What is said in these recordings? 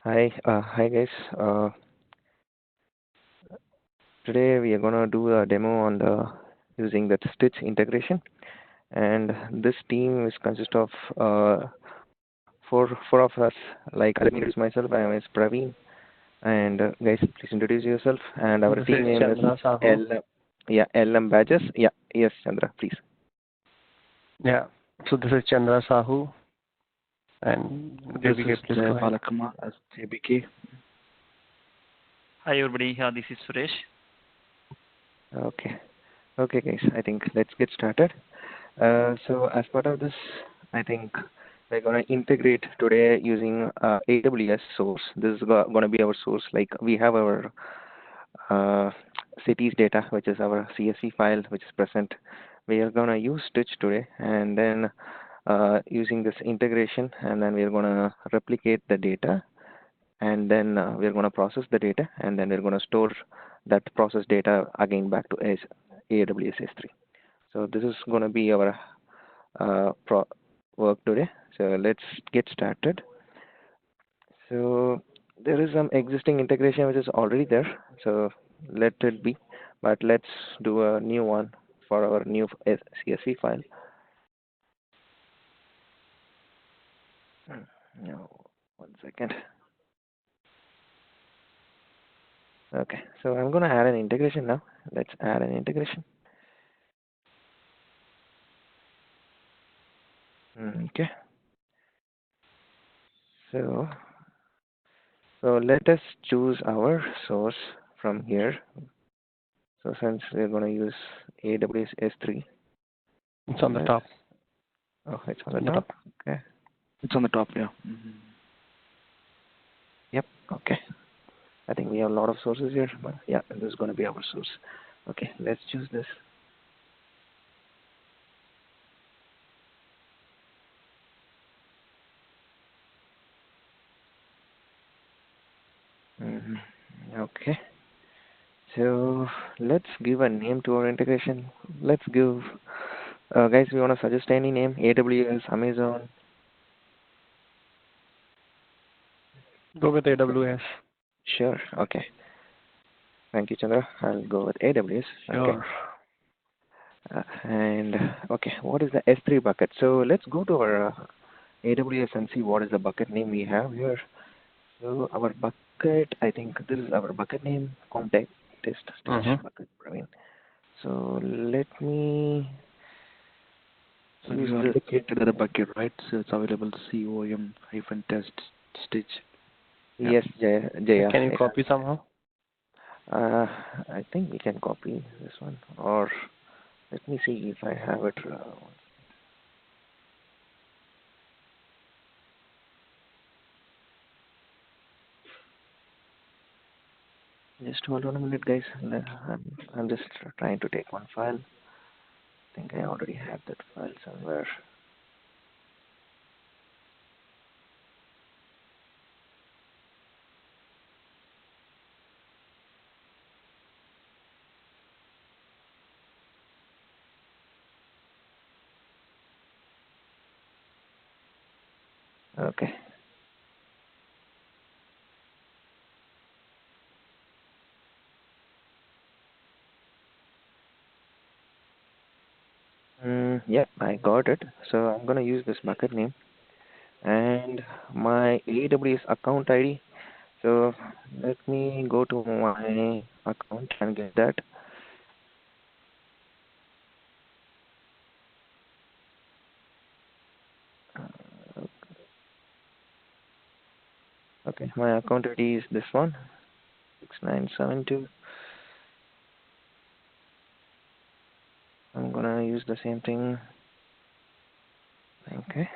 Hi guys. Today we are gonna do a demo on the using that Stitch integration, and this team is consist of four of us. Like, let me introduce myself. I am Praveen, and guys, please introduce yourself. And our This team is name is Chandra Sahu. LM Badges. Yeah, yes, Chandra, please. Yeah. So this is Chandra Sahu, and This JBK, is please Jay go ahead. Balakumar as JBK. Hi everybody, this is Suresh. Okay, guys. I think let's get started. So as part of this, I think we're gonna integrate today using AWS Source. This is gonna be our source. Like, we have our uh, cities data, which is our CSV file, which is present. We are gonna use Stitch today, and then using this integration, and then we're gonna replicate the data, and then we're gonna process the data, and then we're gonna store that processed data again back to AWS S3. So this is gonna be our work today. So let's get started. So there is some existing integration which is already there. So let it be, but let's do a new one for our new CSV file. No, 1 second. Okay, so I'm gonna add an integration now. Let's add an integration. Okay. So let us choose our source from here. So since we're gonna use AWS S3. It's on the top. Oh, it's on the top. Okay. It's on the top, yeah. Yep. Okay. I think we have a lot of sources here, but yeah, this is going to be our source. Okay, let's choose this. Okay. So let's give a name to our integration. Let's give, guys, we want to suggest any name: AWS, Amazon. Go with AWS. Sure. Okay. Thank you, Chandra. I'll go with AWS. Sure. Okay. And okay, what is the S3 bucket? So let's go to our AWS and see what is the bucket name we have here. So our bucket, I think this is our bucket name, contact test stage bucket, Praveen. So let me. So you allocated the bucket, right? So it's available COM-test stitch. Yes, Jaya. Can you copy somehow? I think we can copy this one, or let me see if I have it. Just hold on a minute, guys. I'm just trying to take one file. I think I already have that file somewhere. Okay. Yep, I got it. So I'm gonna use this bucket name and my AWS account ID. So let me go to my account and get that. Okay, my account ID is this one, 6972. I'm gonna use the same thing. Okay.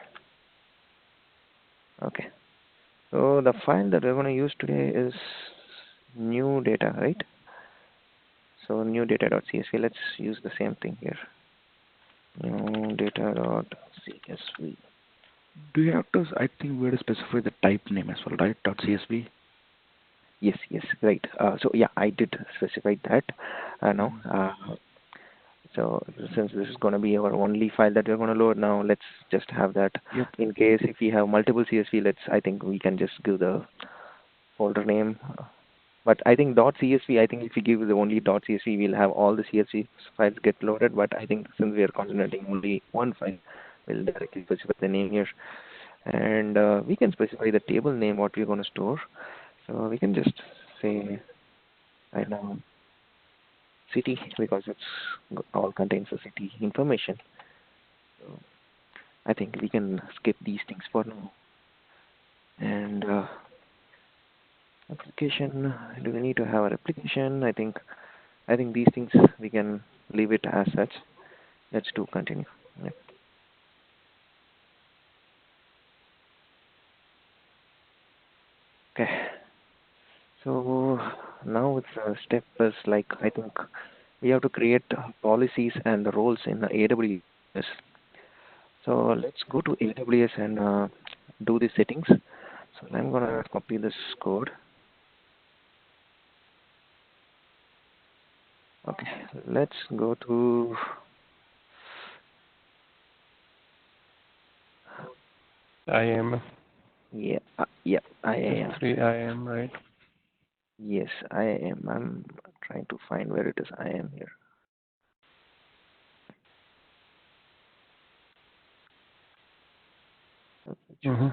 Okay. So the file that we're gonna use today is new data, right? So new data.csv. Let's use the same thing here. New data.csv. Do you have to, I think we have to specify the type name as well, right? .csv? Yes, right. So yeah, I did specify that. So since this is going to be our only file that we're going to load now, let's just have that. Yep. In case if we have multiple CSV, I think we can just give the folder name. But I think .csv, I think if we give the only .csv, we'll have all the CSV files get loaded. But I think since we are concentrating only one file, we'll directly specify the name here. And we can specify the table name, what we're going to store. So we can just say right now city, because it's all contains the city information. So I think we can skip these things for now. And application, do we need to have an application? I think these things we can leave it as such. Let's do continue. Yep. Okay. So now it's step is like, I think we have to create policies and the roles in the AWS. So let's go to AWS and do the settings. So I'm gonna copy this code. Okay, let's go to IAM. yeah, I am. S3 IAM, right? Yes, I am. I'm trying to find where it is. I am here. Mm-hmm.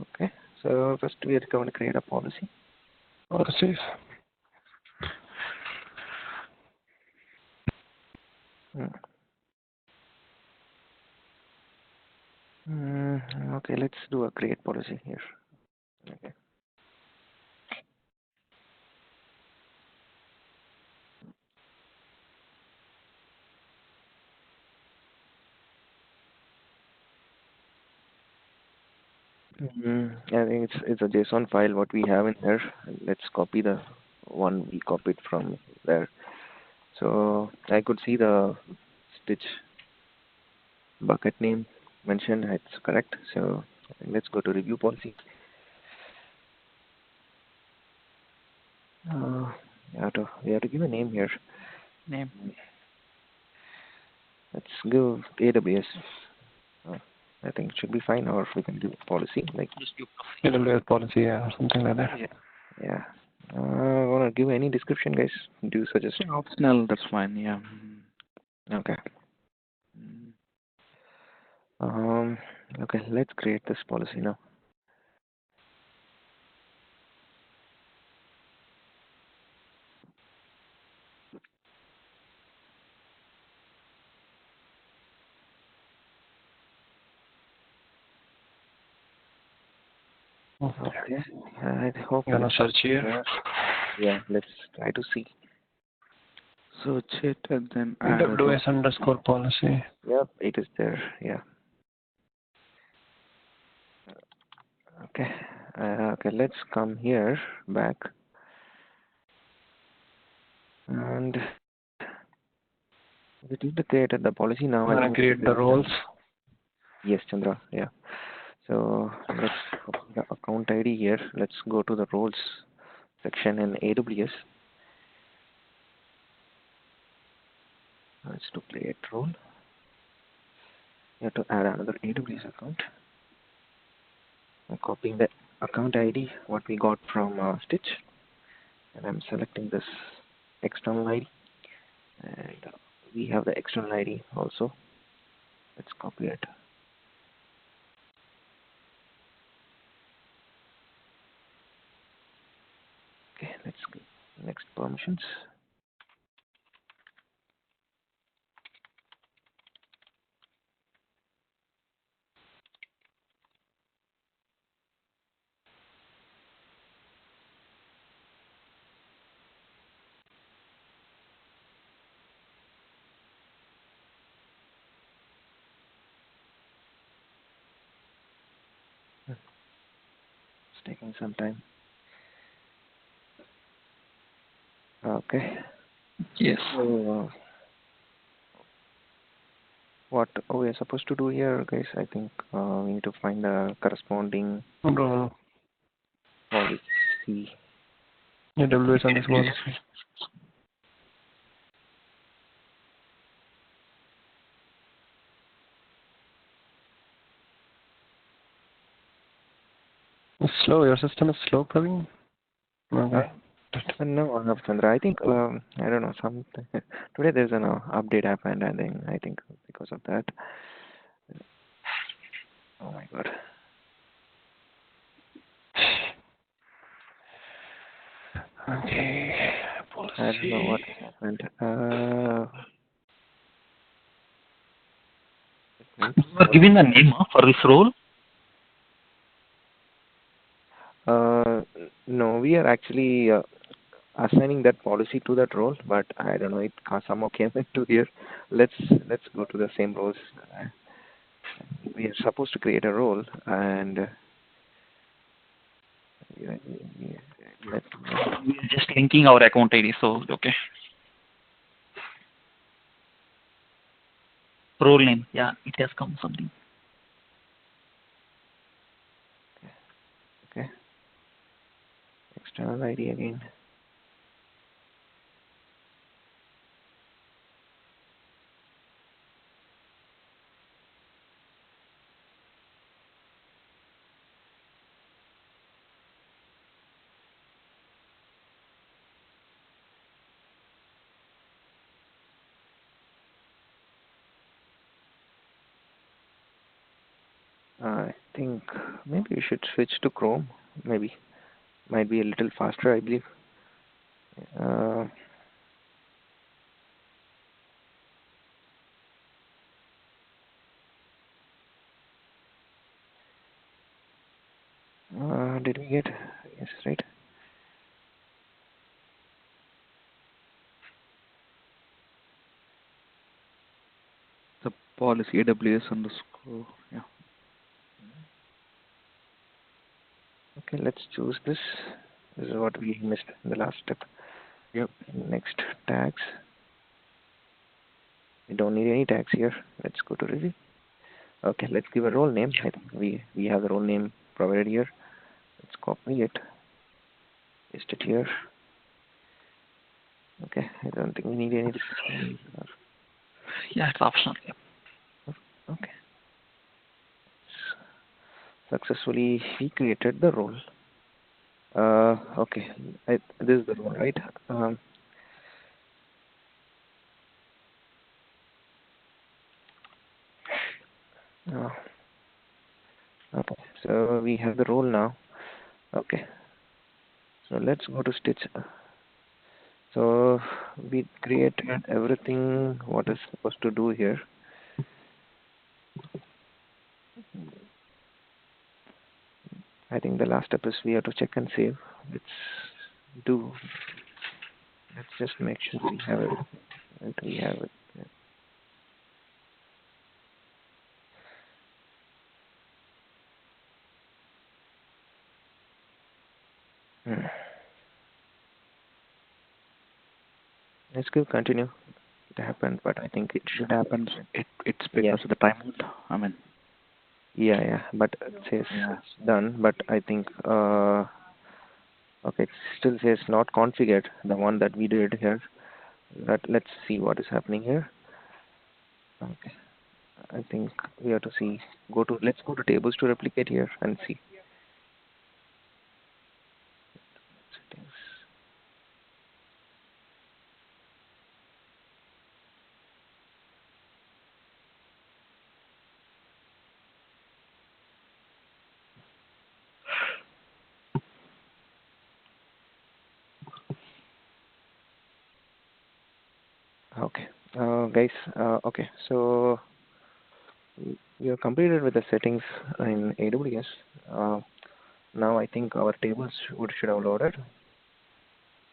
Okay, so first we are going to create a policy. Policies. Okay, let's do a create policy here. Okay. I think it's a JSON file what we have in there. Let's copy the one we copied from there. So I could see the stitch bucket name mentioned. It's correct. So let's go to review policy. We have to give a name here. Name. Let's give AWS. I think it should be fine, or we can give policy like Just do AWS policy, yeah, or something like that. yeah. Wanna give any description, guys? Do you suggest? optional. That's fine. Yeah. Okay. Mm. Okay. Let's create this policy now. Okay. I hope. You're gonna search here. Yeah. Let's try to see. Search it and then add a AWS underscore policy. Yep, it is there. Yeah. Okay. Okay. Let's come here back. And we need to create the policy now. I'm gonna create the roles. Yes, Chandra. Yeah. So let's copy the account ID here. Let's go to the roles section in AWS. Let's to create role. You have to add another AWS account. I'm copying the account ID what we got from Stitch, and I'm selecting this external ID, and we have the external ID also. Let's copy it. Okay, let's go next permissions. It's taking some time. Okay. Yes. So what we are supposed to do here, guys? I think we need to find the corresponding Role. policy. AWS underscore policy. slow. Your system is slow, Praveen? Okay. No, Chandra. I think I don't know. Some today there's an update happened, and then I think because of that. Oh my God. Okay. I don't know what Policy. happened. You are giving a name for this role. No, we are actually assigning that policy to that role, but I don't know. It somehow came into here. Let's go to the same roles. We are supposed to create a role, and yeah, let We are just linking our account ID. So okay. Role name. Yeah, it has come something. okay. External ID again. I think maybe we should switch to Chrome. Maybe might be a little faster, I believe. Uh, did we get? Yes, right. The policy AWS underscore. Yeah. Okay, let's choose this. This is what we missed in the last step. Yep. Next, tags. We don't need any tags here. Let's go to review. Okay, let's give a role name. I think we have the role name provided here. Let's copy it, paste it here. Okay, I don't think we need any description. Yeah, it's optional. Okay. Successfully we created the role. Okay, this is the role, right? Uh, okay, so we have the role now. Okay, so let's go to Stitch. So we created everything what is supposed to do here. I think the last step is we have to check and save. Let's do. Let's just make sure we have it. That we have it. Hmm. Let's go continue. It happened, but I think it It should. happens. It's Yeah. because of the timeout. I mean. Yeah, but it says Yeah. it's done. But I think okay, it still says not configured. The one that we did here. Let's see what is happening here. Okay, I think we have to see. Let's go to tables to replicate here and see. Settings. Okay, guys. Okay, so we are completed with the settings in AWS. Now I think our tables should have loaded.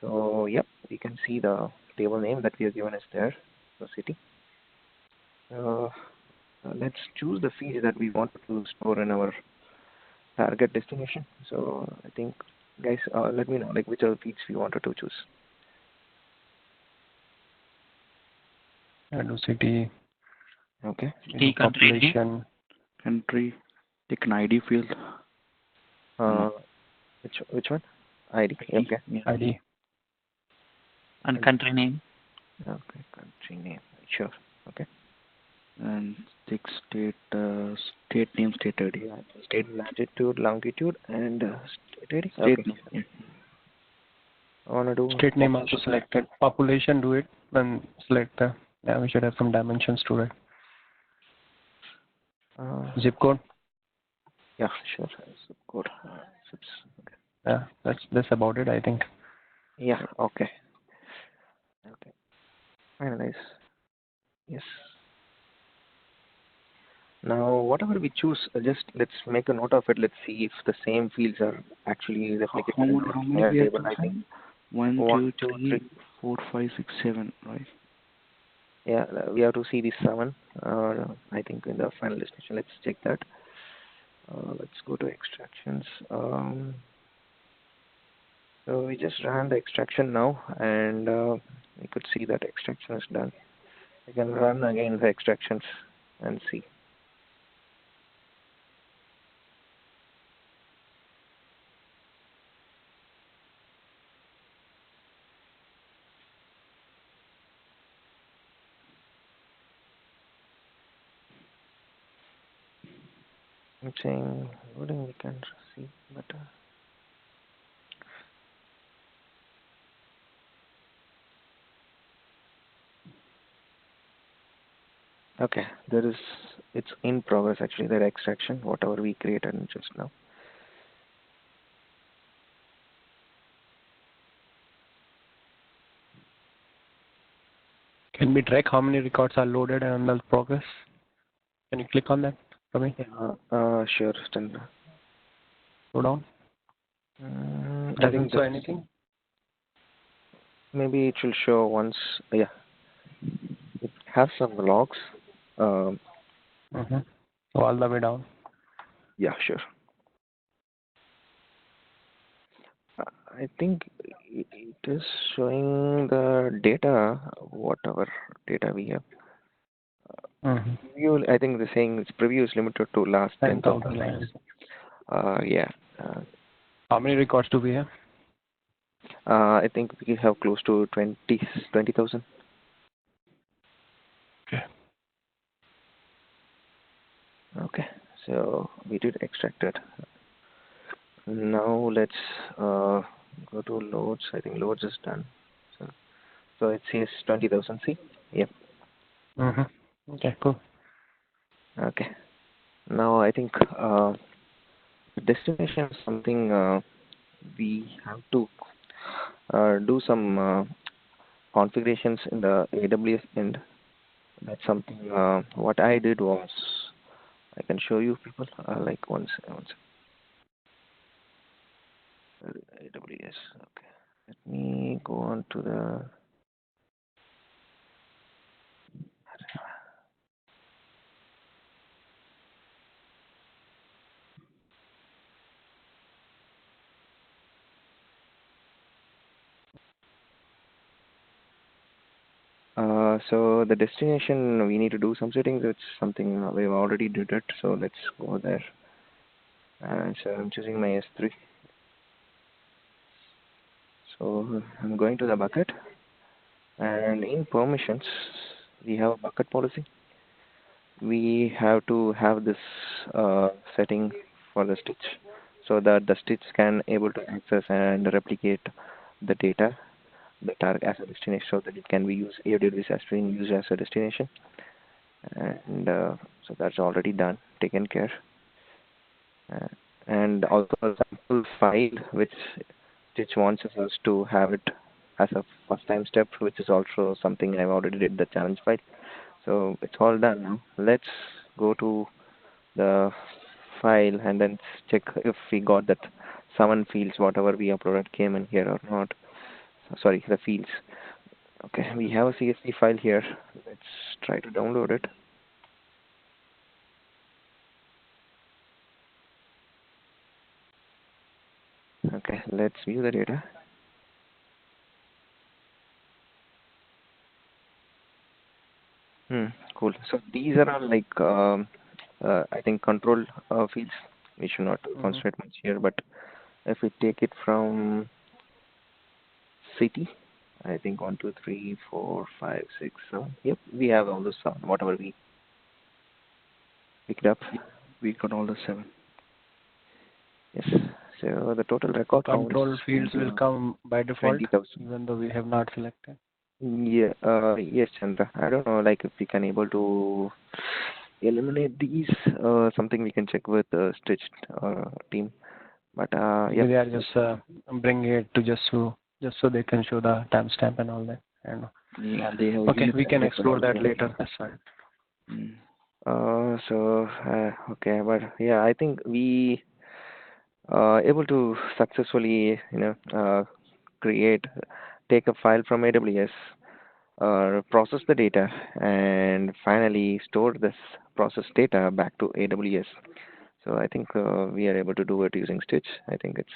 So yep, we can see the table name that we have given is there, the city. Let's choose the field that we want to store in our target destination. So I think, guys, let me know like which are the fields we wanted to choose. Do city. Okay. City, country, Population. Country. Take an ID field. Which one? ID. ID, Okay. yeah. ID. And country name. Okay. Country name. Sure. Okay. and state name, state ID. Yeah, state latitude, longitude, and state ID. State Okay. name. Yeah. I wanna do State name also selected. Population, do it. Then select yeah, we should have some dimensions to it. Zip code. yeah, sure. Zip code. Okay. Yeah, that's about it, I think. Yeah. Okay. Okay. Finalize. Yes. Now, whatever we choose, just let's make a note of it. Let's see if the same fields are actually replicated in How the many we have table. to I think assign? 1, 1, 2, 2, 3. 3, 4, 5, 6, 7, right? Yeah, we have to see these 7. I think in the final destination. Let's check that. Let's go to extractions. So we just ran the extraction now, and we could see that extraction is done. We can run again the extractions and see. I'm saying loading we can see better. Okay, it's in progress actually, that extraction, whatever we created just now. Can we track how many records are loaded and the progress? Can you click on that for me? Yeah, sure, stand. Go down. I think Doesn't show anything? maybe it will show once, yeah. It has some logs. All the way down. Yeah, sure. I think it is showing the data, whatever data we have. I think the saying is preview is limited to last 10,000 lines. Yeah. How many records do we have? I think we have close to 20,000. Okay. Okay, so we did extract it. Now let's go to loads. I think loads is done. So it says 20,000. See? Yep. Okay, cool. Okay. Now I think destination is something we have to do some configurations in the AWS end. That's something what I did was, I can show you people like once AWS. Okay, let me go on to the so the destination, we need to do some settings. It's something we've already did it, so let's go there. And so I'm choosing my S3. So I'm going to the bucket, and in permissions we have a bucket policy. We have to have this setting for the stitch, so that the stitch can able to access and replicate the data that are as a destination, so that it can be used AWS S3 used as a destination. And so that's already done, taken care. Uh, and also a sample file which Stitch wants us to have it as a first time step, which is also something I've already did the challenge file. So it's all done now. Let's go to the file and then check if we got that summon fields, whatever we uploaded came in here or not. Sorry, the fields. Okay, we have a CSV file here. Let's try to download it. Okay, let's view the data. Cool. So these are all like I think control fields. We should not concentrate much here, but if we take it from city, I think 1, 2, 3, 4, 5, 6, 7. Yep, we have all those 7, whatever we picked up. We got all the 7. Yes. So the total record count Control is fields will come by default, 20,000. even though we have not selected. Yeah. Yes, Chandra. I don't know, like if we can able to eliminate these. Something we can check with the Stitched team. But Maybe yep. they are just bring it to just so they can show the timestamp and all that. I don't know. Yeah, they have Okay, used we can that explore also. that later. That's fine. Mm. Okay, but yeah, I think we able to successfully, take a file from AWS, process the data, and finally store this processed data back to AWS. So I think we are able to do it using Stitch. I think it's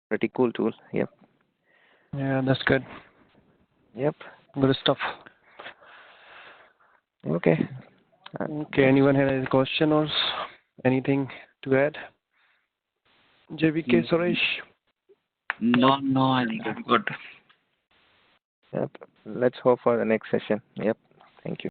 pretty cool tool. Yep. Yeah, that's good. Yep. Good stuff. Okay. Okay, anyone have any question or anything to add? JVK Suresh? No, I think I'm good. Yep. Let's hope for the next session. Yep. Thank you.